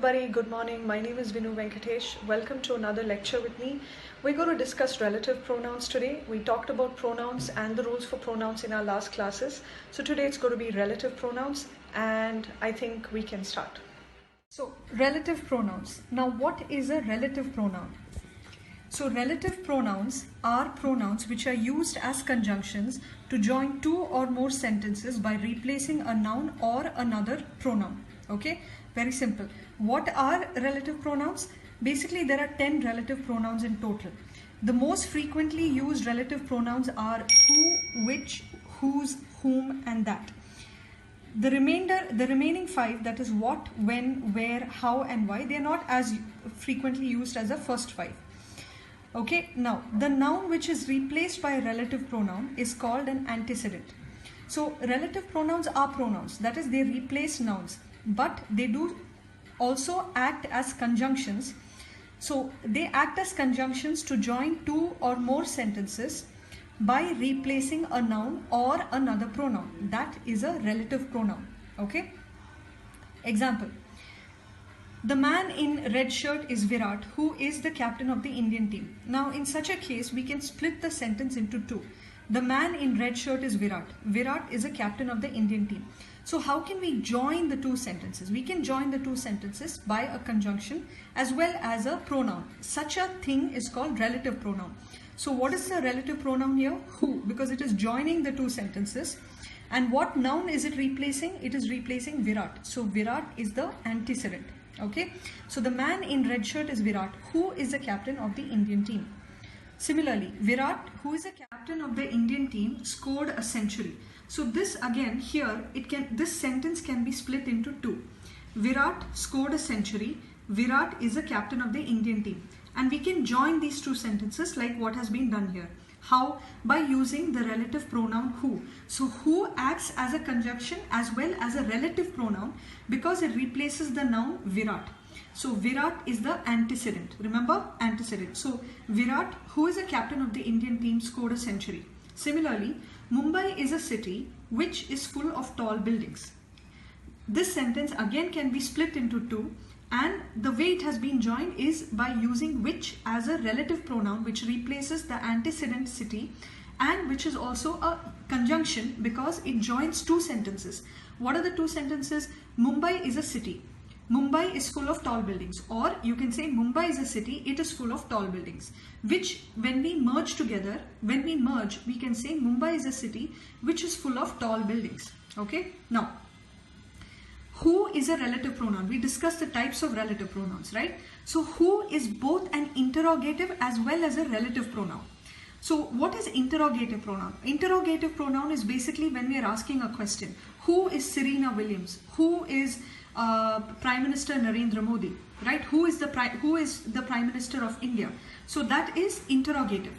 everybody, good morning. My name is Vinu Venkatesh. Welcome to another lecture with me. We're going to discuss relative pronouns today. We talked about pronouns and the rules for pronouns in our last classes. So today it's going to be relative pronouns, and I think we can start. So relative pronouns. Now what is a relative pronoun? So relative pronouns are pronouns which are used as conjunctions to join two or more sentences by replacing a noun or another pronoun. Okay, very simple. What are relative pronouns? Basically, there are 10 relative pronouns in total. The most frequently used relative pronouns are who, which, whose, whom, and that. The remaining 5, that is what, when, where, how, and why, they are not as frequently used as the first 5. Okay, now the noun which is replaced by a relative pronoun is called an antecedent. So relative pronouns are pronouns, that is, they replace nouns, but they do also act as conjunctions. So they act as conjunctions to join two or more sentences by replacing a noun or another pronoun. That is a relative pronoun. Okay, example: the man in red shirt is Virat, who is the captain of the Indian team. Now in such a case, we can split the sentence into two. The man in red shirt is Virat. Virat is a captain of the Indian team. So how can we join the two sentences? We can join the two sentences by a conjunction as well as a pronoun. Such a thing is called relative pronoun. So what is the relative pronoun here? Who, because it is joining the two sentences. And what noun is it replacing? It is replacing Virat. So Virat is the antecedent. Okay, so the man in red shirt is Virat, who is the captain of the Indian team. Similarly, Virat, who is the captain of the Indian team, scored a century. So this again here, this sentence can be split into two. Virat scored a century. Virat is the captain of the Indian team, and we can join these two sentences like what has been done here. How? By using the relative pronoun who. So who acts as a conjunction as well as a relative pronoun because it replaces the noun Virat. So Virat is the antecedent. Remember, antecedent. So Virat, who is a captain of the Indian team, scored a century. Similarly, Mumbai is a city which is full of tall buildings. This sentence again can be split into two, and the way it has been joined is by using which as a relative pronoun which replaces the antecedent city, and which is also a conjunction because it joins two sentences. What are the two sentences? Mumbai is a city. Mumbai is full of tall buildings, or you can say Mumbai is a city, it is full of tall buildings, which when we merge together, we can say Mumbai is a city which is full of tall buildings. Okay, now who is a relative pronoun? We discussed the types of relative pronouns, right? So who is both an interrogative as well as a relative pronoun. So what is interrogative pronoun? Interrogative pronoun is basically when we are asking a question. Who is Serena Williams? Who is Prime Minister Narendra Modi? Right? Who is the Prime Minister of India? So that is interrogative.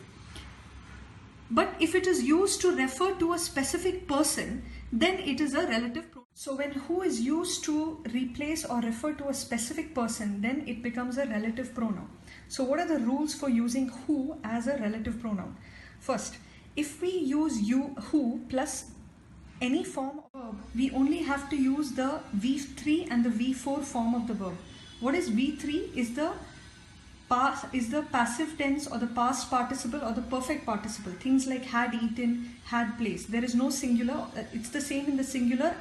But if it is used to refer to a specific person, then it is a relative pronoun. So when who is used to replace or refer to a specific person, then it becomes a relative pronoun. So what are the rules for using who as a relative pronoun? First, if we use who plus any form of verb, we only have to use the V3 and the V4 form of the verb. What is V3? Is the passive tense or the past participle or the perfect participle. Things like had eaten, had placed. There is no singular. It's the same in the singular,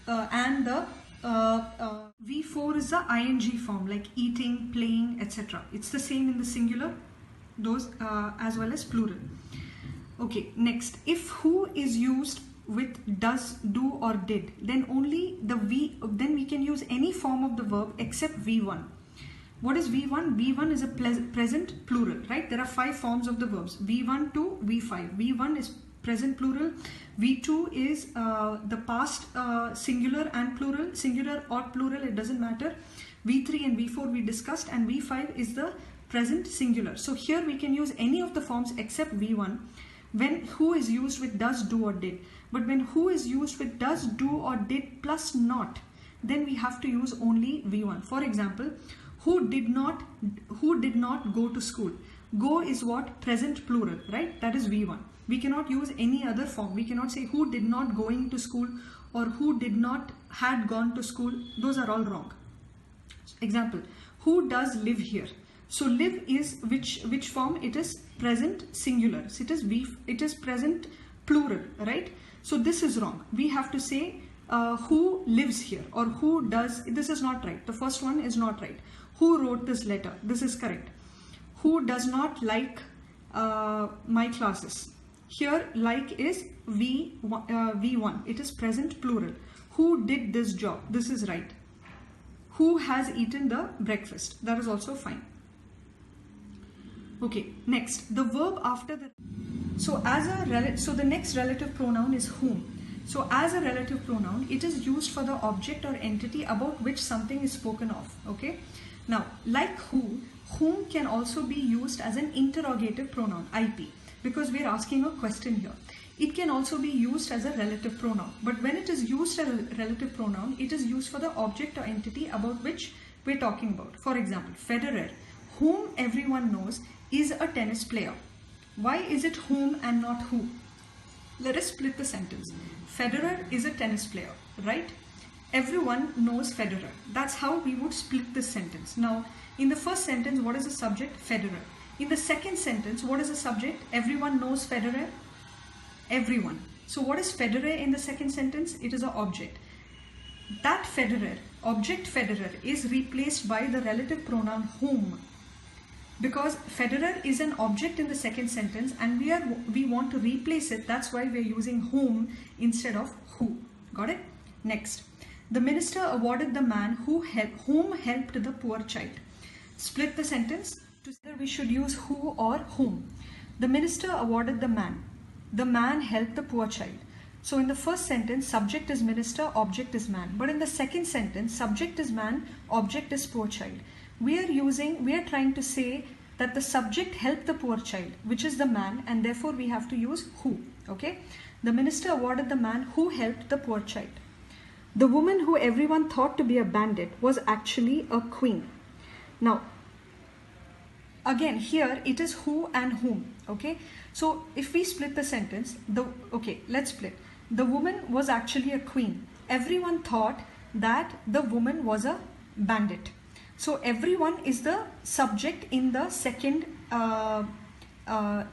and the V4 is the ing form, like eating, playing, etc. It's the same in the singular, those as well as plural. Okay, next, if who is used with does, do, or did, then only then we can use any form of the verb except V1. What is V1? V1 is a present plural, right? There are 5 forms of the verbs, V1 to V5. V1 is present plural, V2 is the past singular and plural, singular or plural, it doesn't matter. V3 and V4 we discussed, and V5 is the present singular. So here we can use any of the forms except V1 when who is used with does, do, or did. But when who is used with does, do, or did plus not, then we have to use only V1. For example, who did not go to school. Go is what? Present plural, right? That is V1. We cannot use any other form. We cannot say who did not going to school or who did not had gone to school. Those are all wrong. Example, who does live here? So live is which form? It is present singular. So it is present plural, right? So this is wrong. We have to say who lives here or who does. This is not right. The first one is not right. Who wrote this letter? This is correct. Who does not like my classes? Here like is V1. It is present plural. Who did this job? This is right. Who has eaten the breakfast? That is also fine. Okay, next, the verb after the... So the next relative pronoun is whom. So as a relative pronoun, it is used for the object or entity about which something is spoken of. Okay. Now, like whom can also be used as an interrogative pronoun, IP, because we are asking a question here. It can also be used as a relative pronoun. But when it is used as a relative pronoun, it is used for the object or entity about which we're talking about. For example, Federer, whom everyone knows, is a tennis player. Why is it whom and not who? Let us split the sentence. Federer is a tennis player, right? Everyone knows Federer. That's how we would split this sentence. Now, in the first sentence, what is the subject? Federer. In the second sentence, what is the subject? Everyone knows Federer. Everyone. So what is Federer in the second sentence? It is an object. That Federer, object Federer, is replaced by the relative pronoun whom. Because Federer is an object in the second sentence and we want to replace it. That's why we are using whom instead of who. Got it? Next. The minister awarded the man whom helped the poor child. Split the sentence. Together we should use who or whom. The minister awarded the man. The man helped the poor child. So in the first sentence, subject is minister, object is man. But in the second sentence, subject is man, object is poor child. We are trying to say that the subject helped the poor child, which is the man, and therefore we have to use who. Okay? The minister awarded the man who helped the poor child. The woman who everyone thought to be a bandit was actually a queen. Now, again, here it is who and whom. Okay? So if we split the sentence, let's split. The woman was actually a queen. Everyone thought that the woman was a bandit. So everyone is the subject in the second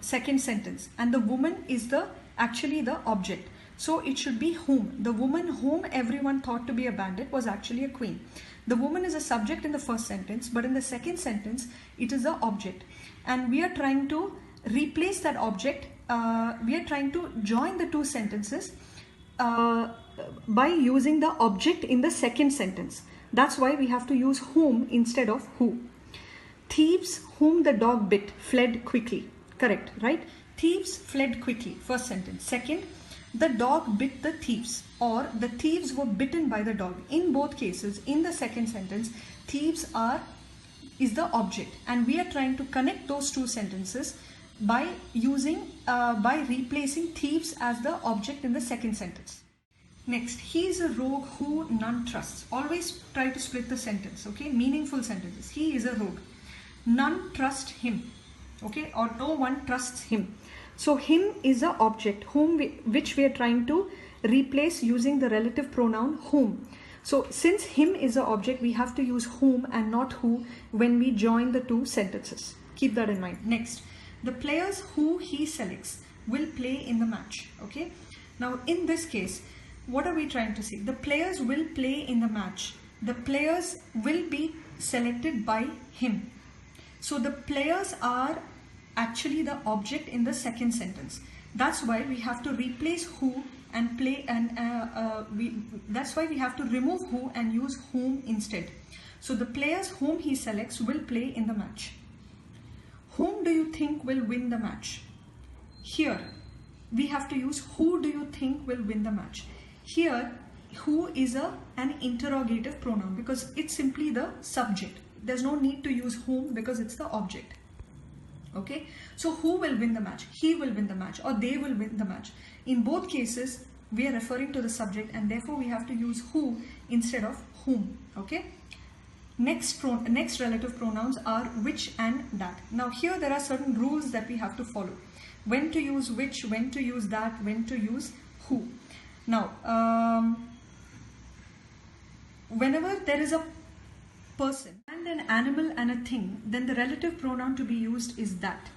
sentence, and the woman is actually the object. So it should be whom. The woman whom everyone thought to be a bandit was actually a queen. The woman is a subject in the first sentence, but in the second sentence, it is the object. And we are trying to replace that object. We are trying to join the two sentences by using the object in the second sentence. That's why we have to use whom instead of who. Thieves whom the dog bit fled quickly. Correct, right? Thieves fled quickly. First sentence. Second, the dog bit the thieves, or the thieves were bitten by the dog. In both cases, in the second sentence, thieves is the object, and we are trying to connect those two sentences by replacing thieves as the object in the second sentence. Next, he is a rogue who none trusts. Always try to split the sentence, okay? Meaningful sentences. He is a rogue. None trust him, okay? Or no one trusts him. So him is a object which we are trying to replace using the relative pronoun whom. So since him is an object, we have to use whom and not who when we join the two sentences. Keep that in mind. Next, the players who he selects will play in the match, okay? Now in this case, what are we trying to say? The players will play in the match. The players will be selected by him. So the players are actually the object in the second sentence. That's why we have to replace who and play, and that's why we have to remove who and use whom instead. So the players whom he selects will play in the match. Whom do you think will win the match? Here we have to use who do you think will win the match. Here, who is an interrogative pronoun because it's simply the subject. There's no need to use whom because it's the object. Okay, so who will win the match? He will win the match, or they will win the match. In both cases, we are referring to the subject, and therefore we have to use who instead of whom. Okay. Next relative pronouns are which and that. Now here there are certain rules that we have to follow. When to use which, when to use that, when to use who. Now, whenever there is a person and an animal and a thing, then the relative pronoun to be used is that.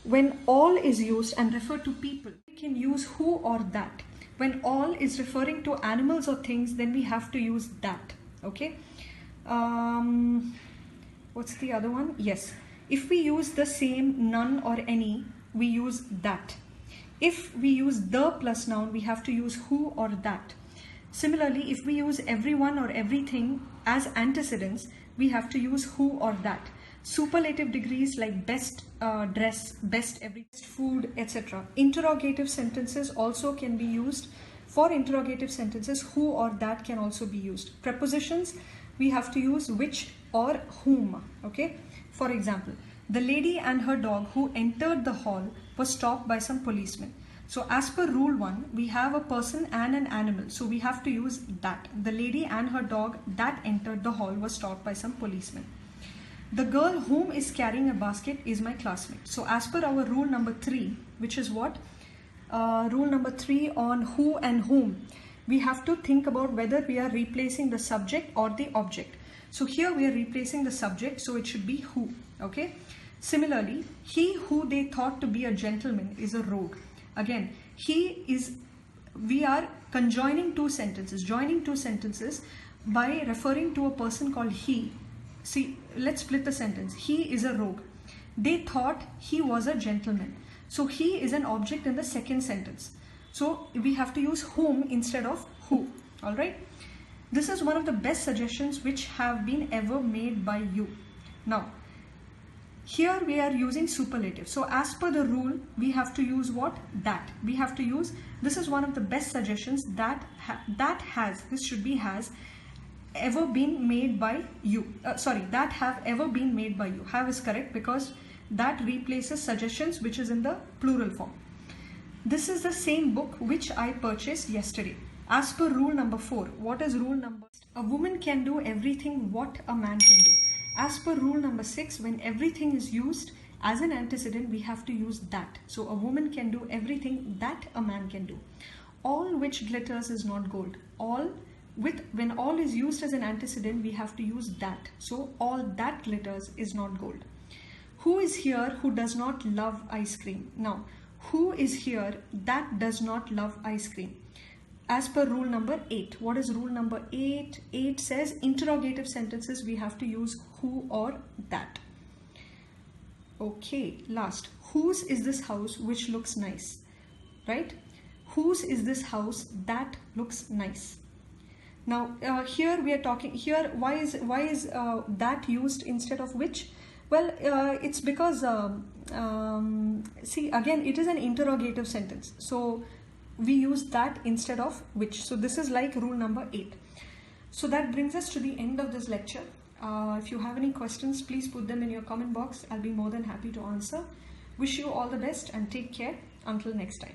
When all is used and refer to people, we can use who or that. When all is referring to animals or things, then we have to use that. Okay. What's the other one? Yes. If we use the same, none or any, we use that. If we use the plus noun, we have to use who or that. Similarly, if we use everyone or everything as antecedents, we have to use who or that. Superlative degrees like best dress, best every food, etc. Interrogative sentences also can be used. For interrogative sentences, who or that can also be used. Prepositions, we have to use which or whom. Okay. For example, the lady and her dog who entered the hall was stopped by some policemen. So as per rule 1, we have a person and an animal. So we have to use that. The lady and her dog that entered the hall was stopped by some policemen. The girl whom is carrying a basket is my classmate. So as per our rule number 3, which is what? Rule number 3 on who and whom. We have to think about whether we are replacing the subject or the object. So here we are replacing the subject, so it should be who. Okay. Similarly, he who they thought to be a gentleman is a rogue. Again, we are conjoining two sentences, joining two sentences by referring to a person called he. See, let's split the sentence. He is a rogue. They thought he was a gentleman. So he is an object in the second sentence. So we have to use whom instead of who. All right. This is one of the best suggestions which have been ever made by you. Now, here we are using superlative. So as per the rule, we have to use what? That. We have to use, this is one of the best suggestions that this should be has ever been made by you. That have ever been made by you. Have is correct because that replaces suggestions which is in the plural form. This is the same book which I purchased yesterday. As per rule number 4, what is rule number? A woman can do everything what a man can do. As per rule number 6, when everything is used as an antecedent, we have to use that. So a woman can do everything that a man can do. All which glitters is not gold. When all is used as an antecedent, we have to use that. So all that glitters is not gold. Who is here who does not love ice cream? Now, who is here that does not love ice cream? As per rule number 8. What is rule number 8? 8 says interrogative sentences, we have to use who or that. Okay, last. Whose is this house which looks nice? Right? Whose is this house that looks nice? Now, here we are talking, here, why is that used instead of which? Well, it's because, see, again, it is an interrogative sentence. So, we use that instead of which. So this is like rule number 8. So that brings us to the end of this lecture. If you have any questions, please put them in your comment box. I'll be more than happy to answer. Wish you all the best and take care. Until next time.